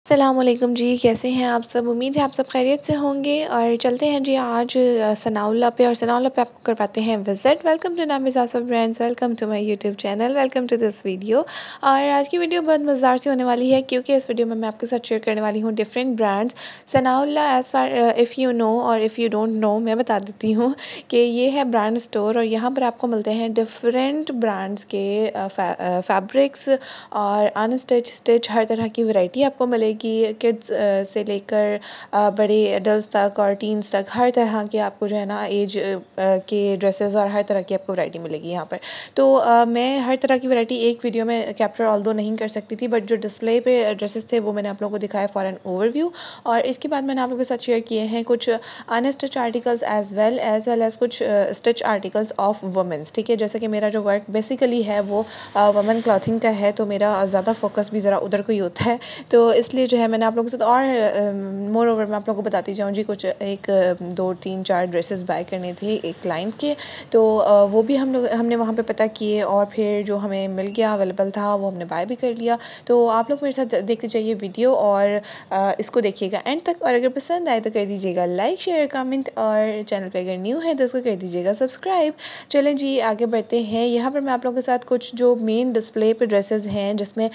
अस्सलामुअलैकुम जी, कैसे हैं आप सब? उम्मीद है आप सब खैरियत से होंगे और चलते हैं जी आज सनाउल्लाह पे और सनाउल्लाह पे आपको करवाते हैं visit. Welcome to Namiz Asaf brands, welcome to my YouTube channel, welcome to this video. और आज की वीडियो बहुत मज़ेदार सी होने वाली है क्योंकि इस वीडियो में मैं आपके साथ शेयर करने वाली हूँ different brands. Sanaullah as far if you know और इफ़ यू डोंट नो, मैं बता देती हूँ कि ये है ब्रांड स्टोर और यहाँ पर आपको मिलते हैं डिफरेंट ब्रांड्स के फैब्रिक्स और अनस्टिच स्टिच हर तरह की वैरायटी आपको मिलेगी। किड्स से लेकर बड़े एडल्ट्स तक और टीन्स तक हर तरह के आपको जो है ना एज के ड्रेसेस और हर तरह की आपको वैरायटी मिलेगी यहाँ पर। तो मैं हर तरह की वैरायटी एक वीडियो में कैप्चर ऑल्दो नहीं कर सकती थी, बट जो डिस्प्ले पे ड्रेसेस थे वो मैंने आप लोगों को दिखाया फॉर एन ओवरव्यू। और इसके बाद मैंने आप लोगों के साथ शेयर किए हैं कुछ unstitch articles as well as कुछ स्टिच आर्टिकल्स ऑफ वुमेंस। ठीक है, जैसे कि मेरा जो वर्क बेसिकली है वो वुमेन क्लॉथिंग का है, तो मेरा ज़्यादा फोकस भी ज़रा उधर को ही होता है। तो इसलिए जो है मैंने आप लोगों के साथ और मोर ओवर मैं आप लोगों को बताती जाऊँ जी। कुछ एक 2 3 4 ड्रेसेस बाय करने थे एक क्लाइंट के, तो वो भी हमने वहाँ पे पता किए और फिर जो हमें मिल गया अवेलेबल था वो हमने बाय भी कर लिया। तो आप लोग मेरे साथ देखते जाइए वीडियो और इसको देखिएगा एंड तक, और अगर पसंद आए तो कर दीजिएगा लाइक शेयर कमेंट, और चैनल पे अगर न्यू है तो इसको कर दीजिएगा सब्सक्राइब। चलें जी आगे बढ़ते हैं। यहाँ पर मैं आप लोगों के साथ कुछ जो मेन डिस्प्ले पे ड्रेसेस हैं जिसमें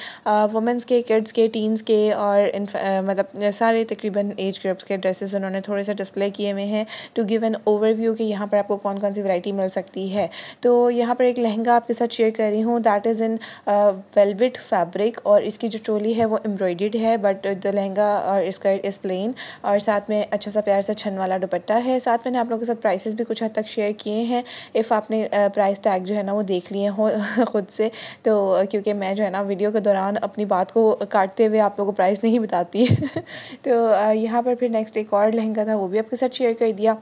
वुमेंस के, किड्स के, टीन्स के और मतलब सारे तकरीबन एज ग्रुप्स के ड्रेसेस उन्होंने थोड़े से डिस्प्ले किए हुए हैं टू गिव एन ओवरव्यू कि यहाँ पर आपको कौन कौन सी वैरायटी मिल सकती है। तो यहाँ पर एक लहंगा आपके साथ शेयर कर रही हूँ, that is in velvet fabric और इसकी जो चोली है वो एम्ब्रॉयडर्ड है, बट द लहंगा और स्कर्ट इज़ प्लेन और साथ में अच्छा सा प्यार सा छन वाला दुपट्टा है। साथ मैंने आप लोगों के साथ प्राइसेस भी कुछ हद तक शेयर किए हैं, इफ़ आपने प्राइस टैग जो है ना वो देख लिए हो ख़ुद से, तो क्योंकि मैं जो है ना वीडियो के दौरान अपनी बात को काटते हुए आप लोगों को प्राइस नहीं बताती तो यहाँ पर फिर नेक्स्ट एक और लहंगा था वो भी आपके साथ शेयर कर दिया।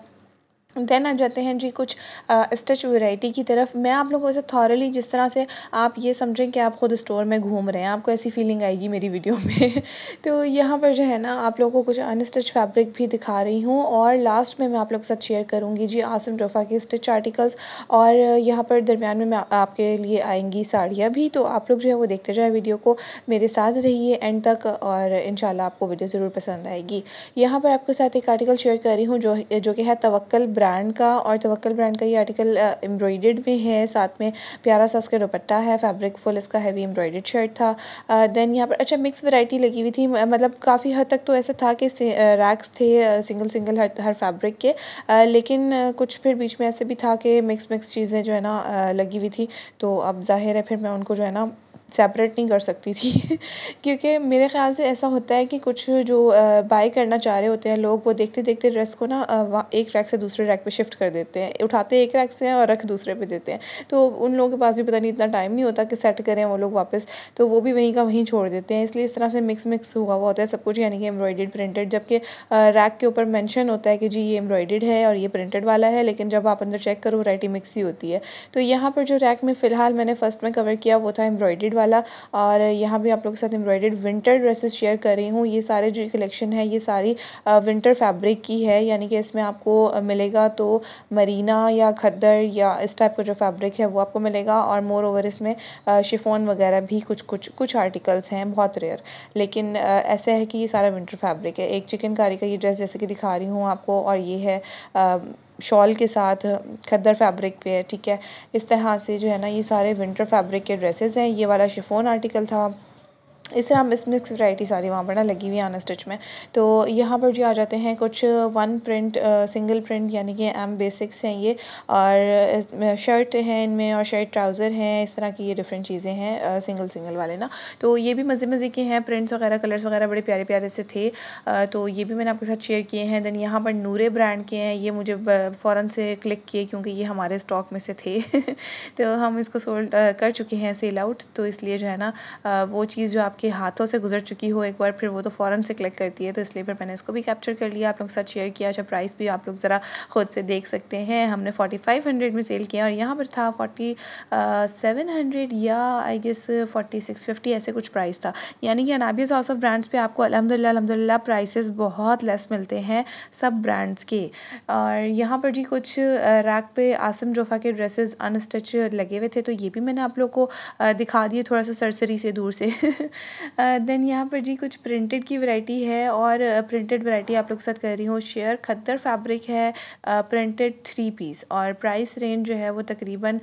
देन आ जाते हैं जी कुछ स्टिच वैरायटी की तरफ। मैं आप लोगों से थॉरली जिस तरह से आप ये समझें कि आप ख़ुद स्टोर में घूम रहे हैं, आपको ऐसी फीलिंग आएगी मेरी वीडियो में तो यहाँ पर जो है ना आप लोगों को कुछ अनस्टिच फैब्रिक भी दिखा रही हूँ और लास्ट में मैं आप लोगों के साथ शेयर करूँगी जी आसिम जोफ़ा के स्टिच आर्टिकल्स। और यहाँ पर दरमियान में मैं आपके लिए आएंगी साड़ियाँ भी, तो आप लोग जो है वो देखते जाए वीडियो को, मेरे साथ रहिए एंड तक और इंशाल्लाह आपको वीडियो ज़रूर पसंद आएगी। यहाँ पर आपके साथ एक आर्टिकल शेयर कर रही हूँ जो कि है तवक्कल ब्रांड का, और तवक्कल ब्रांड का ये आर्टिकल एम्ब्रॉयडर्ड में है, साथ में प्यारा सा इसका दुपट्टा है, फैब्रिक फुल इसका हैवी एम्ब्रॉयडर्ड शर्ट था। देन यहाँ पर अच्छा मिक्स वैरायटी लगी हुई थी, मतलब काफ़ी हद तक तो ऐसा था कि रैक्स थे सिंगल सिंगल हर फैब्रिक के, लेकिन कुछ फिर बीच में ऐसे भी था कि मिक्स चीज़ें जो है ना लगी हुई थी। तो अब जाहिर है फिर मैं उनको जो है ना सेपरेट नहीं कर सकती थी क्योंकि मेरे ख़्याल से ऐसा होता है कि कुछ जो बाय करना चाह रहे होते हैं लोग, वो देखते देखते ड्रेस को ना एक रैक से दूसरे रैक पे शिफ्ट कर देते हैं, उठाते एक रैक से हैं और रख दूसरे पे देते हैं। तो उन लोगों के पास भी पता नहीं इतना टाइम नहीं होता कि सेट करें वो लोग वापस, तो वो भी वहीं का वहीं छोड़ देते हैं। इसलिए इस तरह से मिक्स हुआ हुआ होता है सब कुछ, यानी कि एम्ब्रॉयडर्ड प्रिंटेड, जबकि रैक के ऊपर मेंशन होता है कि जी ये एम्ब्रॉयडर्ड है और ये प्रिंटेड वाला है, लेकिन जब आप अंदर चेक करो वैरायटी मिक्स ही होती है। तो यहाँ पर जो रैक में फ़िलहाल मैंने फर्स्ट में कवर किया वो था एम्ब्रॉयडर्ड वाला, और यहाँ भी आप लोगों के साथ एम्ब्रॉयडर्ड विंटर ड्रेसेस शेयर कर रही हूँ। ये सारे जो कलेक्शन है ये सारी विंटर फैब्रिक की है, यानी कि इसमें आपको मिलेगा तो मरीना या खद्दर या इस टाइप का जो फैब्रिक है वो आपको मिलेगा, और मोर ओवर इसमें शिफॉन वगैरह भी कुछ आर्टिकल्स हैं, बहुत रेयर, लेकिन ऐसे है कि ये सारा विंटर फैब्रिक है। एक चिकनकारी का ये ड्रेस जैसे कि दिखा रही हूँ आपको, और ये है शॉल के साथ खद्दर फैब्रिक पे है। ठीक है, इस तरह से जो है ना ये सारे विंटर फैब्रिक के ड्रेसेस हैं। ये वाला शिफॉन आर्टिकल था। इस तरह मिक्स वैरायटी सारी वहाँ पर ना लगी हुई है अनस्टिच में। तो यहाँ पर जो आ जाते हैं कुछ वन प्रिंट सिंगल प्रिंट, यानी कि एम बेसिक्स हैं ये, और शर्ट हैं इनमें और शर्ट ट्राउज़र हैं, इस तरह की ये डिफरेंट चीज़ें हैं सिंगल वाले ना। तो ये भी मज़े के हैं, प्रिंट्स वगैरह कलर्स वगैरह बड़े प्यारे प्यारे से थे। तो ये भी मैंने आपके साथ शेयर किए हैं। देन यहाँ पर नूरे ब्रांड के हैं, ये मुझे फ़ौरन से क्लिक किए क्योंकि ये हमारे स्टॉक में से थे तो हम इसको सोल्ड कर चुके हैं सेल आउट, तो इसलिए जो है ना वो चीज़ जो आपके हाथों से गुजर चुकी हो एक बार, फिर वो तो फ़ौरन से क्लिक करती है, तो इसलिए फिर मैंने इसको भी कैप्चर कर लिया, आप लोग के साथ शेयर किया। अच्छा प्राइस भी आप लोग ज़रा खुद से देख सकते हैं, हमने 4500 में सेल किया और यहाँ पर था 4700 या आई गेस 4650 ऐसे कुछ प्राइस था। यानी कि अनाबियाज़ हाउस ऑफ ब्रांड्स पे आपको अल्हम्दुलिल्लाह प्राइसेस बहुत लेस मिलते हैं सब ब्रांड्स के। और यहाँ पर जी कुछ रैक पे आसिम जोफ़ा के ड्रेसेस अनस्टिच लगे हुए थे, तो ये भी मैंने आप लोग को दिखा दिए थोड़ा सा सरसरी से दूर से देन यहाँ पर जी कुछ प्रिंटेड की वैरायटी है, और प्रिंटेड वैरायटी आप लोग के साथ कर रही हूँ शेयर। खद्दर फैब्रिक है, प्रिंटेड 3 पीस, और प्राइस रेंज जो है वो तकरीबन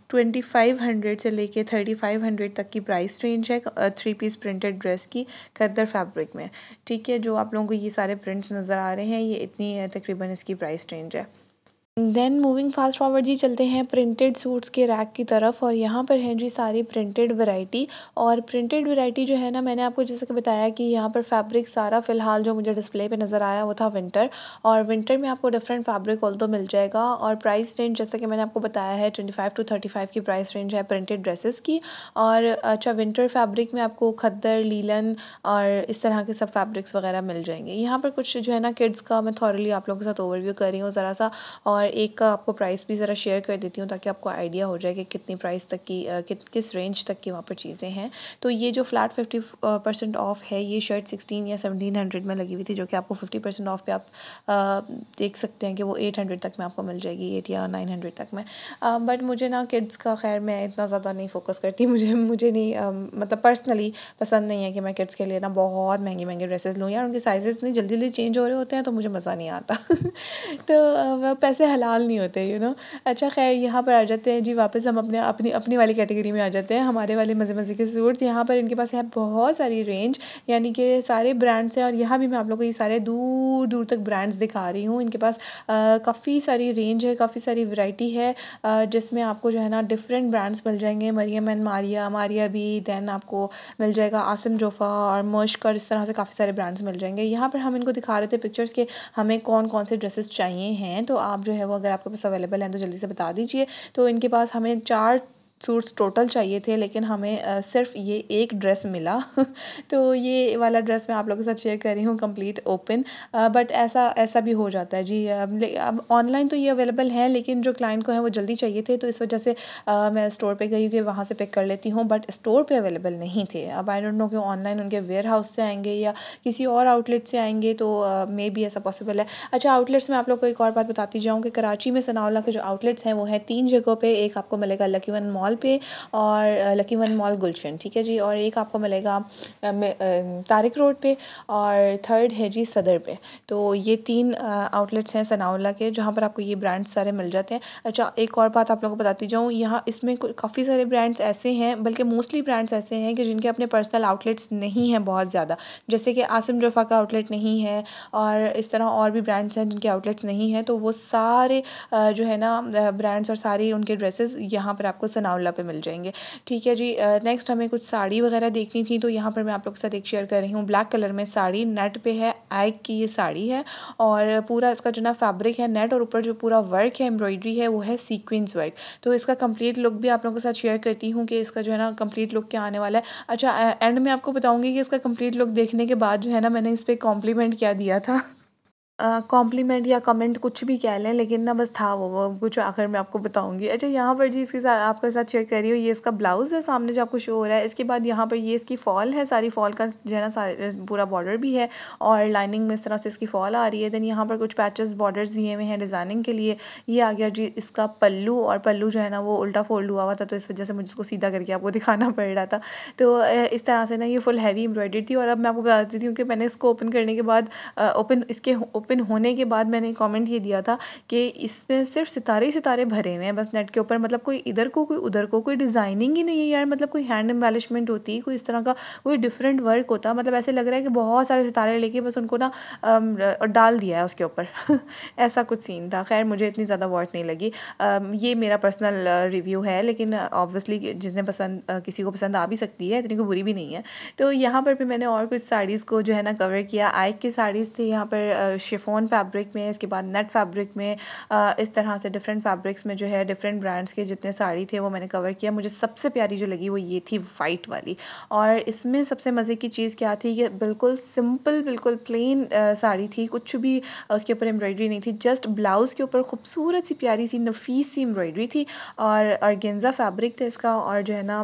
2500 से लेके 3500 तक की प्राइस रेंज है 3 पीस प्रिंटेड ड्रेस की खद्दर फैब्रिक में। ठीक है, जो आप लोगों को ये सारे प्रिंट्स नज़र आ रहे हैं, ये इतनी तकरीबन इसकी प्राइस रेंज है। देन मूविंग फास्ट फॉरवर्ड जी, चलते हैं प्रिंटेड सूट्स के रैक की तरफ, और यहाँ पर है जी सारी प्रिंटेड वैरायटी। और प्रिंटेड वैरायटी जो है ना, मैंने आपको जैसे कि बताया कि यहाँ पर फैब्रिक सारा फ़िलहाल जो मुझे डिस्प्ले पे नज़र आया वो था विंटर, और विंटर में आपको डिफरेंट फैब्रिक ऑल तो मिल जाएगा। और प्राइस रेंज जैसे कि मैंने आपको बताया है 25 to 35 की प्राइस रेंज है प्रिंटेड ड्रेसेस की। और अच्छा, विंटर फैब्रिक में आपको खद्दर, लीलन और इस तरह के सब फैब्रिक्स वगैरह मिल जाएंगे। यहाँ पर कुछ जो है ना किड्स का मैं थॉरली आप लोगों के साथ ओवरव्यू कर रही हूँ ज़रा सा, और एक का आपको प्राइस भी ज़रा शेयर कर देती हूँ ताकि आपको आइडिया हो जाए कि कितनी प्राइस तक की किस रेंज तक की वहाँ पर चीज़ें हैं। तो ये जो फ्लैट 50% ऑफ है, ये शर्ट 16 या 1700 में लगी हुई थी, जो कि आपको 50% ऑफ पे आप देख सकते हैं कि वो 800 तक में आपको मिल जाएगी, 8 या 900 तक में। बट मुझे ना किड्स का खैर मैं इतना ज़्यादा नहीं फोकस करती, मुझे नहीं मतलब पर्सनली पसंद नहीं है कि मैं किड्स के लिए ना बहुत महंगी महंगी ड्रेसेस लूँ यार। उनके साइज़ इतनी जल्दी जल्दी चेंज हो रहे होते हैं तो मुझे मज़ा नहीं आता। तो वह पैसे हलाल नहीं होते, यू नो। अच्छा खैर, यहाँ पर आ जाते हैं जी वापस हम अपनी अपनी वाली कैटेगरी में आ जाते हैं, हमारे वाले मज़े मज़े के सूट्स। यहाँ पर इनके पास है बहुत सारी रेंज, यानी कि सारे ब्रांड्स हैं, और यहाँ भी मैं आप लोगों को ये सारे दूर दूर तक ब्रांड्स दिखा रही हूँ। इनके पास काफ़ी सारी रेंज है, काफ़ी सारी वैरायटी है, जिसमें आपको जो है ना डिफरेंट ब्रांड्स मिल जाएंगे। मरियम एंड मारिया भी, दैन आपको मिल जाएगा आसिम जोफ़ा और मुश्क, और इस तरह से काफ़ी सारे ब्रांड्स मिल जाएंगे। यहाँ पर हम इनको दिखा रहे थे पिक्चर्स के हमें कौन कौन से ड्रेसेस चाहिए हैं, तो आप जो है वो अगर आपके पास अवेलेबल हैं तो जल्दी से बता दीजिए। तो इनके पास हमें 4 सूट्स टोटल चाहिए थे, लेकिन हमें सिर्फ ये एक ड्रेस मिला। तो ये वाला ड्रेस मैं आप लोगों के साथ शेयर कर रही हूँ कंप्लीट ओपन। बट ऐसा भी हो जाता है जी। अब ऑनलाइन तो ये अवेलेबल है, लेकिन जो क्लाइंट को है वो जल्दी चाहिए थे, तो इस वजह से मैं स्टोर पे गई कि वहाँ से पिक कर लेती हूँ, बट स्टोर पे अवेलेबल नहीं थे। अब आई डोंट नो कि ऑनलाइन उनके वेयर हाउस से आएंगे या किसी और आउटलेट से आएंगे, तो मे बी ऐसा पॉसिबल है। अच्छा, आउटलेट्स में आप लोग को एक और बात बताती जाऊँ कि कराची में सनाउल्लाह के जो आउटलेट्स हैं वो है 3 जगहों पे। एक आपको मिलेगा लकी वन मॉल पे, और लकी वन मॉल गुलशन, ठीक है जी, और एक आपको मिलेगा तारिक रोड पे, और थर्ड है जी सदर पे। तो ये 3 आउटलेट्स हैं सनाउल्लाह के, जहाँ पर आपको ये ब्रांड्स सारे मिल जाते हैं। अच्छा, एक और बात आप लोगों को बताती जाऊँ, यहाँ इसमें काफ़ी सारे ब्रांड्स ऐसे हैं, बल्कि मोस्टली ब्रांड्स ऐसे हैं कि जिनके अपने पर्सनल आउटलेट्स नहीं हैं बहुत ज़्यादा, जैसे कि आसिम जोफ़ा का आउटलेट नहीं है, और इस तरह और भी ब्रांड्स हैं जिनके आउटलेट्स नहीं हैं। तो वो सारे जो है ना ब्रांड्स और सारी उनके ड्रेसेस यहाँ पर आपको सनाउल्लाह पे मिल जाएंगे। ठीक है जी। नेक्स्ट हमें कुछ साड़ी वगैरह देखनी थी, तो यहाँ पर मैं आप लोग के साथ एक शेयर कर रही हूँ। ब्लैक कलर में साड़ी नेट पे है, आइक की ये साड़ी है, और पूरा इसका जो ना फैब्रिक है नेट, और ऊपर जो पूरा वर्क है, एम्ब्रॉयडरी है, वो है सीक्वेंस वर्क। तो इसका कंप्लीट लुक भी आप लोगों के साथ शेयर करती हूँ कि इसका जो है ना कंप्लीट लुक क्या आने वाला है। अच्छा, एंड में आपको बताऊँगी कि इसका कंप्लीट लुक देखने के बाद जो है ना मैंने इस पर कॉम्प्लीमेंट क्या दिया था। कॉम्प्लीमेंट या कमेंट कुछ भी कह लें, लेकिन ना बस था वो कुछ आखिर में आपको बताऊंगी। अच्छा, यहाँ पर जी इसके साथ आपके साथ शेयर कर रही हूँ, ये इसका ब्लाउज़ है सामने जो आपको शो हो रहा है। इसके बाद यहाँ पर ये इसकी फॉल है, सारी फॉल का जो है ना पूरा बॉर्डर भी है, और लाइनिंग में इस तरह से इसकी फॉल आ रही है। देन यहाँ पर कुछ पैचेस बॉर्डर्स दिए हुए हैं डिज़ाइनिंग के लिए। ये आ गया जी इसका पल्लू, और पल्लू जो है ना वो उल्टा फोल्ड हुआ हुआ था, तो इस वजह से मुझे इसको सीधा करके आपको दिखाना पड़ रहा था। तो इस तरह से ना ये फुल हैवी एम्ब्रॉयडरी थी। और अब मैं आपको बता देती हूँ कि मैंने इसको ओपन करने के बाद इसके ओपन होने के बाद मैंने कमेंट ये दिया था कि इसमें सिर्फ सितारे ही सितारे भरे हुए हैं बस नेट के ऊपर, मतलब कोई इधर को कोई उधर को, कोई डिज़ाइनिंग ही नहीं है यार। मतलब कोई हैंड एम्बेलिशमेंट होती, कोई इस तरह का कोई डिफरेंट वर्क होता, मतलब ऐसे लग रहा है कि बहुत सारे सितारे लेके बस उनको ना डाल दिया है उसके ऊपर। ऐसा कुछ सीन था। खैर, मुझे इतनी ज़्यादा वर्थ नहीं लगी। ये मेरा पर्सनल रिव्यू है, लेकिन ऑब्वियसली जिसने पसंद किसी को पसंद आ भी सकती है, इतनी कोई बुरी भी नहीं है। तो यहाँ पर भी मैंने और कुछ साड़ीज़ को जो है ना कवर किया। आइक की साड़ीज़ थी यहाँ पर शिफॉन फैब्रिक में, इसके बाद नेट फैब्रिक में, इस तरह से डिफरेंट फैब्रिक्स में जो है डिफरेंट ब्रांड्स के जितने साड़ी थे वो मैंने कवर किया। मुझे सबसे प्यारी जो लगी वो ये थी वाइट वाली। और इसमें सबसे मज़े की चीज़ क्या थी कि बिल्कुल सिंपल, बिल्कुल प्लेन साड़ी थी, कुछ भी उसके ऊपर एम्ब्रॉयडरी नहीं थी, जस्ट ब्लाउज़ के ऊपर खूबसूरत सी प्यारी सी नफीस सी एम्ब्रॉयडरी थी, और ऑर्गेन्जा फैब्रिक था इसका, और जो है ना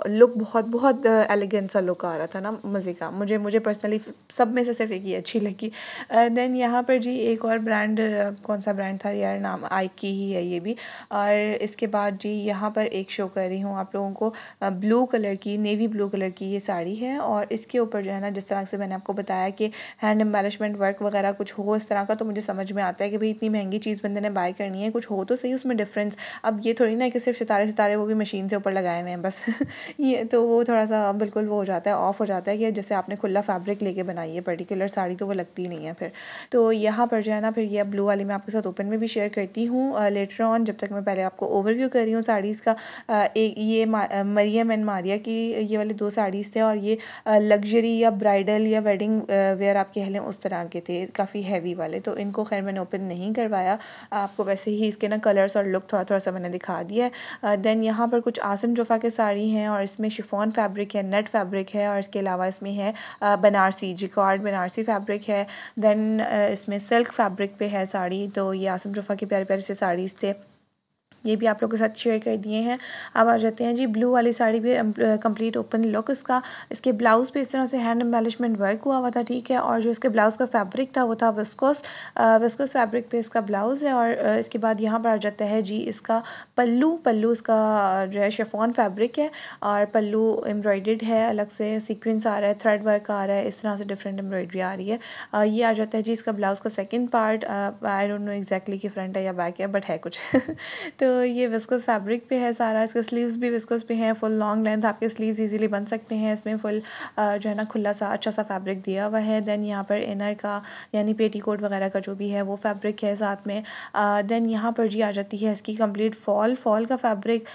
लुक बहुत बहुत एलिगेंट सा लुक आ रहा था ना, मज़े का। मुझे पर्सनली सब में से सिर्फ एक ही अच्छी लगी। देन यहाँ पर जी एक और ब्रांड, कौन सा ब्रांड था यार, नाम आइकी ही है ये भी। और इसके बाद जी यहाँ पर एक शो कर रही हूँ आप लोगों को, ब्लू कलर की, नेवी ब्लू कलर की ये साड़ी है। और इसके ऊपर जो है ना, जिस तरह से मैंने आपको बताया कि हैंड एम्बेलिशमेंट वर्क वगैरह कुछ हो इस तरह का, तो मुझे समझ में आता है कि भाई इतनी महंगी चीज़ बंदे ने बाय करनी है, कुछ हो तो सही उसमें डिफरेंस। अब ये थोड़ी ना कि सिर्फ सितारे सितारे वो भी मशीन से ऊपर लगाए हुए हैं बस ये तो वो थोड़ा सा बिल्कुल वो हो जाता है, ऑफ हो जाता है कि जैसे आपने खुला फैब्रिक लेके बनाई है पर्टिकुलर साड़ी, तो वो लगती नहीं है फिर। तो यहाँ पर जो है ना, फिर ये ब्लू वाली मैं आपके साथ ओपन में भी शेयर करती हूँ लेटर ऑन। जब तक मैं पहले आपको ओवरव्यू कर रही हूँ साड़ीज़ का। एक ये मरियम एंड मारिया की ये वाले 2 साड़ीज़ थे, और ये लग्जरी या ब्राइडल या वेडिंग वेयर आप कह लें उस तरह के थे, काफ़ी हैवी वाले। तो इनको खैर मैंने ओपन नहीं करवाया, आपको वैसे ही इसके ना कलर्स और लुक थोड़ा थोड़ा सा मैंने दिखा दिया है। देन यहाँ पर कुछ आसिम जोफ़ा के साड़ी हैं, और इसमें शिफॉन फैब्रिक है, नेट फैब्रिक है, और इसके अलावा इसमें है बनारसी जिकॉर्ड बनारसी फैब्रिक है। देन इसमें सिल्क फैब्रिक पे है साड़ी। तो ये आसिम जोफ़ा के प्यारे प्यारे से साड़ीज़ थे, ये भी आप लोगों के साथ शेयर कर दिए हैं। अब आ जाते हैं जी ब्लू वाली साड़ी भी, कंप्लीट ओपन लुक इसका। इसके ब्लाउज़ पे इस तरह से हैंड एम्बेलिशमेंट वर्क हुआ हुआ था, ठीक है। और जो इसके ब्लाउज़ का फैब्रिक था वो था विस्कोस फैब्रिक पे इसका ब्लाउज़ है। और इसके बाद यहाँ पर आ जाता है जी इसका पल्लू इसका जो है शिफॉन फैब्रिक है, और पल्लू एम्ब्रॉयडर्ड है, अलग से सीक्वेंस आ रहा है, थ्रेड वर्क आ रहा है, इस तरह से डिफरेंट एम्ब्रॉयडरी आ रही है। ये आ जाता है जी इसका ब्लाउज़ का second part. I don't know exactly कि फ्रंट है या बैक है, बट है कुछ तो ये विस्कोस फैब्रिक पे है सारा। इसके स्लीव्स भी विस्कोस पे हैं, फुल लॉन्ग लेंथ आपके स्लीव्स इजीली बन सकते हैं। इसमें फुल जो है ना खुला सा अच्छा सा फैब्रिक दिया हुआ है। देन यहाँ पर इनर का यानी पेटीकोट वगैरह का जो भी है वो फैब्रिक है साथ में। देन यहाँ पर जी आ जाती है इसकी कंप्लीट फॉल का फैब्रिक,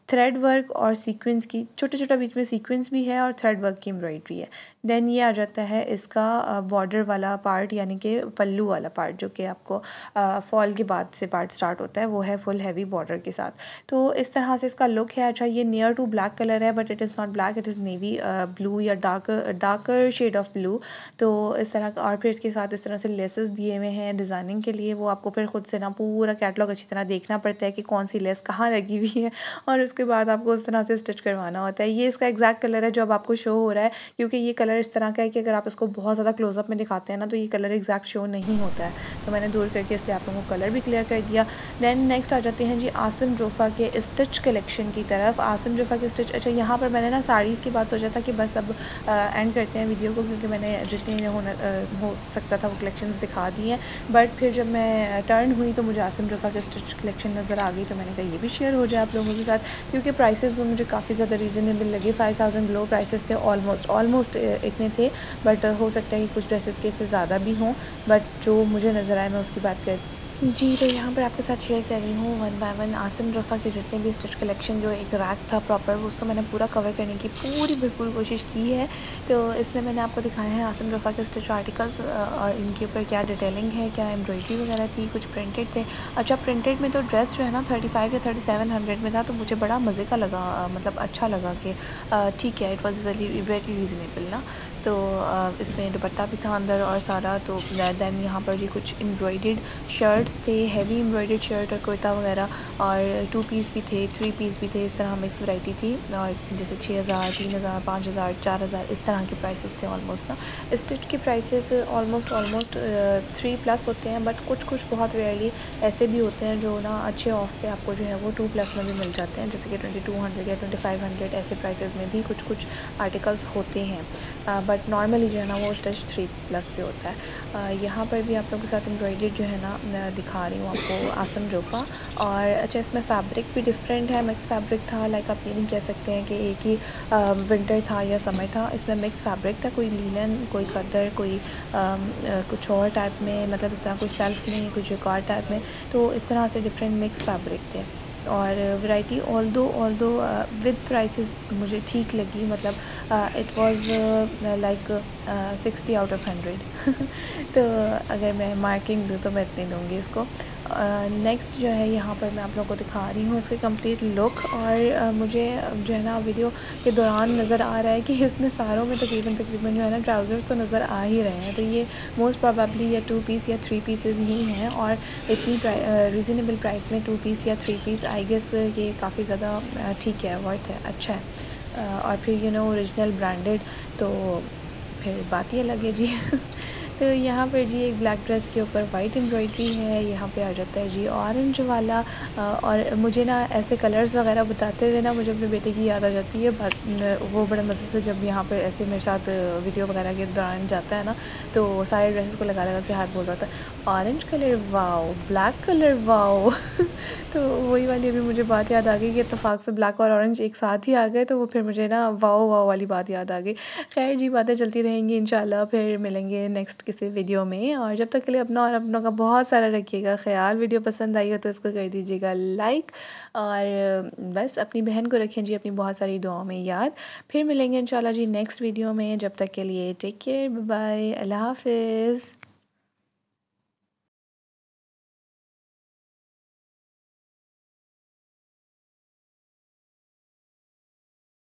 थ्रेड वर्क और सीक्वेंस की छोटा छोटा बीच में सीक्वेंस भी है, और थ्रेड वर्क की एम्ब्रॉयडरी है। देन ये आ जाता है इसका बॉर्डर वाला पार्ट, यानी कि पल्लू वाला पार्ट, जो कि आपको फॉल के बाद से पार्ट स्टार्ट होता है, वो है फुल हैवी बॉर्डर के साथ। तो इस तरह से इसका लुक है। अच्छा, ये नियर टू ब्लैक कलर है, but it is not black, it is navy blue या डार्कर शेड ऑफ ब्लू। तो इस तरह का, और फिर इसके साथ इस तरह से लेसेस दिए हुए हैं डिज़ाइनिंग के लिए। वो आपको फिर खुद से ना पूरा कैटलॉग अच्छी तरह देखना पड़ता है कि कौन सी लेस कहाँ लगी हुई है, और उसके बाद आपको उस तरह से स्टिच करवाना होता है। ये इसका एग्जैक्ट कलर है जो अब आपको शो हो रहा है, क्योंकि ये कलर इस तरह का है कि अगर आप इसको बहुत ज़्यादा क्लोजअप में दिखाते हैं ना, तो ये कलर एग्जैक्ट शो नहीं होता है। तो मैंने दूर करके इसलिए आप लोगों को कलर भी क्लियर कर दिया। देन नेक्स्ट आ जाते हैं जी आसिम जोफ़ा के स्टिच कलेक्शन की तरफ। आसिम जोफ़ा के स्टिच, अच्छा यहाँ पर मैंने ना साड़ीज़ की बात सोचा था कि बस अब एंड करते हैं वीडियो को, क्योंकि मैंने जितनी हो सकता था वो कलेक्शंस दिखा दी हैं। बट फिर जब मैं टर्न हुई तो मुझे आसिम जोफ़ा के स्टिच कलेक्शन नज़र आ गई, तो मैंने कहा ये भी शेयर हो जाए आप लोगों के साथ, क्योंकि प्राइसेस भी मुझे काफ़ी ज़्यादा रीज़नेबल लगे। 5000 बिलो प्राइसेस थे, ऑलमोस्ट इतने थे। बट हो सकता है कि कुछ ड्रेसेस के इससे ज़्यादा भी हों, बट जो मुझे नज़र आए मैं उसकी बात कर जी। तो यहाँ पर आपके साथ शेयर कर रही हूँ 1 बाय 1 आसिम जोफ़ा के जितने भी स्टिच कलेक्शन, जो एक रैक था प्रॉपर, वो उसको मैंने पूरा कवर करने की पूरी भरपूर कोशिश की है। तो इसमें मैंने आपको दिखाया है आसिम जोफ़ा के स्टिच आर्टिकल्स, और इनके ऊपर क्या डिटेलिंग है, क्या एम्ब्रॉयडरी वगैरह थी, कुछ प्रिंटेड थे। अच्छा, प्रिंटेड में तो ड्रेस जो है ना 35 या 3700 में था, तो मुझे बड़ा मज़े का लगा, मतलब अच्छा लगा कि ठीक है, it was very very reasonable ना। तो इसमें दुपट्टा भी था अंदर और सारा। तो दैन यहाँ पर जी कुछ एम्ब्रॉयडर्ड शर्ट्स थे, हैवी एम्ब्रॉयडर्ड शर्ट और कुर्ता वगैरह, और 2 पीस भी थे, 3 पीस भी थे, इस तरह मिक्स वैरायटी थी। और जैसे 6000, 3000, 5000, 4000 इस तरह के प्राइसेस थे ऑलमोस्ट ना। स्टिच के प्राइसेस ऑलमोस्ट 3+ होते हैं, बट कुछ बहुत रेयरली ऐसे भी होते हैं जो ना अच्छे ऑफ पे आपको जो है वो 2+ में भी मिल जाते हैं, जैसे कि 2200 या 2500 ऐसे प्राइसेस में भी कुछ आर्टिकल्स होते हैं। बट नॉर्मली जो है ना वो स्टिच 3+ पे होता है। यहाँ पर भी आप लोगों के साथ एम्ब्रॉयडर्ड जो है ना दिखा रही हूँ आपको आसिम जोफ़ा। और अच्छा, इसमें फैब्रिक भी डिफरेंट है, मिक्स फैब्रिक था। लाइक आप ये नहीं कह सकते हैं कि एक ही विंटर था या समर था, इसमें मिक्स फैब्रिक था, कोई लीलन, कोई कदर, कोई कुछ और टाइप में, मतलब इस तरह कोई सेल्फ में, कुछ एक और टाइप में। तो इस तरह से डिफरेंट मिक्स फैब्रिक थे। और वैरायटी ऑल्दो विद प्राइसेस मुझे ठीक लगी, मतलब it was like 60 out of 100 तो अगर मैं मार्किंग दूँ तो मैं इतनी दूँगी इसको। नेक्स्ट जो है यहाँ पर मैं आप लोगों को दिखा रही हूँ उसके कंप्लीट लुक। और मुझे जो है ना वीडियो के दौरान नज़र आ रहा है कि इसमें सारों में तकरीबन जो है ना ट्राउज़र्स तो नज़र आ ही रहे हैं। तो ये मोस्ट प्रोबेबली या 2 पीस या 3 पीसेस ही हैं, और इतनी रीज़नेबल प्राइस में 2 पीस या 3 पीस आई गेस ये काफ़ी ज़्यादा ठीक है, वर्थ है, अच्छा है। और फिर ओरिजिनल ब्रांडेड, तो फिर बात ही अलग है जी तो तो यहाँ पर जी एक ब्लैक ड्रेस के ऊपर वाइट एम्ब्रॉयडरी है, यहाँ पे आ जाता है जी ऑरेंज वाला। और मुझे ना ऐसे कलर्स वगैरह बताते हुए ना मुझे अपने बेटे की याद आ जाती है। वो बड़े मज़े से जब यहाँ पर ऐसे मेरे साथ वीडियो वगैरह के दौरान जाता है ना, तो सारे ड्रेसेस को लगा लगा के हाथ बोल रहा था orange colour wow, black colour wow. तो वही वाली अभी मुझे बात याद आ गई कि इत्तेफाक से ब्लैक और ऑरेंज एक साथ ही आ गए, तो वो फिर मुझे ना वाओ वाओ वाली बात याद आ गई। खैर जी, बातें चलती रहेंगी इंशाल्लाह, फिर मिलेंगे नेक्स्ट किसी वीडियो में। और जब तक के लिए अपना और अपनों का बहुत सारा रखिएगा ख्याल। वीडियो पसंद आई हो तो इसको कर दीजिएगा लाइक, और बस अपनी बहन को रखें जी अपनी बहुत सारी दुआओं में याद। फिर मिलेंगे इंशाल्लाह जी नेक्स्ट वीडियो में। जब तक के लिए टेक केयर, बाय बाय, अल्लाह हाफिज़।